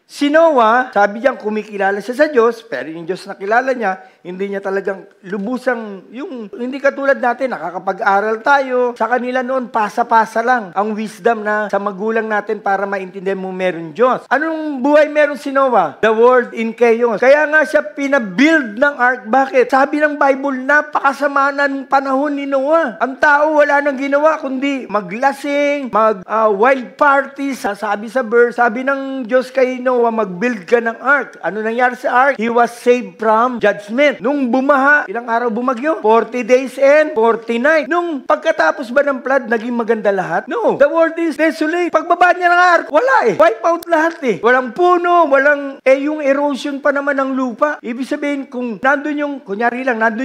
Si Noah, sabi niya kumikilala siya sa Diyos, pero yung Diyos na kilala niya, hindi niya talagang lubusang, hindi katulad natin, nakakapag-aral tayo. Sa kanila noon, pasa-pasa lang ang wisdom na sa magulang natin para maintindihan mo meron Diyos. Anong buhay meron si Noah? The world in chaos. Kaya nga siya pinabuild ng ark. Bakit? Sabi ng Bible, napakasama na ng panahon ni Noah. Ang tao wala nang ginawa kundi maglasing, wild parties. Sabi sa verse, sabi ng Diyos kay Noah, mag-build ka ng ark. Ano nangyari sa ark? He was saved from judgment. Nung bumaha, ilang araw bumagyo? 40 days and 40 nights. Nung pagkatapos ba ng flood, naging maganda lahat? No. The world is desolate. Pagbaba niya ng ark, wala eh. Wipe out lahat eh. Walang puno, yung erosion pa naman ng lupa. Ibig sabihin, kung nandun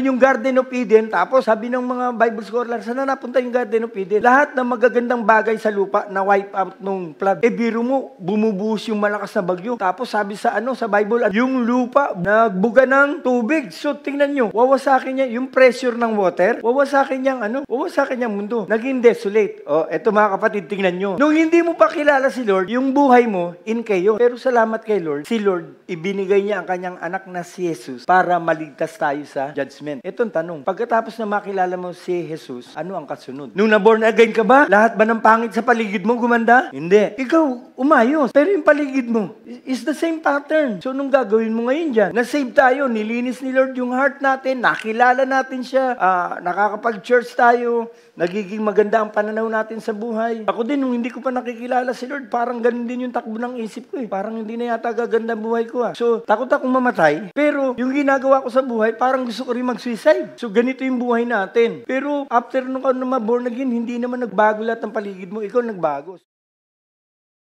yung Garden of Eden, tapos sabi ng mga Bible scholars, saan na napunta yung Garden of Eden? Lahat ng magagandang bagay sa lupa na wipe out nung flood. Biro mo, bumubuhos yung malakas na bagyo. Tapos sabi sa Bible, yung lupa nagbuga ng tubig. So tingnan nyo, wawasakin niya yung pressure ng water, wawasakin niyang mundo. Naging desolate. Eto mga kapatid, tingnan nyo. Nung hindi mo pa kilala si Lord, yung buhay mo in chaos. Pero salamat kay Lord, si Lord, ibinigay niya ang kanyang anak na si Jesus para maligtas tayo sa judgment. Etong tanong, pagkatapos na makilala mo si Jesus, ano ang kasunod? Nung na-born again ka ba? Lahat ba ng pangit sa paligid mo gumanda? Hindi. Ikaw, umayos. Pero yung paligid mo, is the same pattern. So, nung gagawin mo ngayon dyan, na-save tayo, nilinis ni Lord yung heart natin, nakilala natin siya, nakakapag-church tayo, nagiging maganda ang pananaw natin sa buhay. Ako din, nung hindi ko pa nakikilala si Lord, parang ganun din yung takbo ng isip ko eh. Parang hindi na yata gaganda buhay ko ah. So, takot akong mamatay, pero yung ginagawa ko sa buhay, parang gusto ko rin mag-suicide. So, ganito yung buhay natin. Pero, after nung ka na ma-born again, hindi naman nagbago lahat ng paligid mo, ikaw nagbago.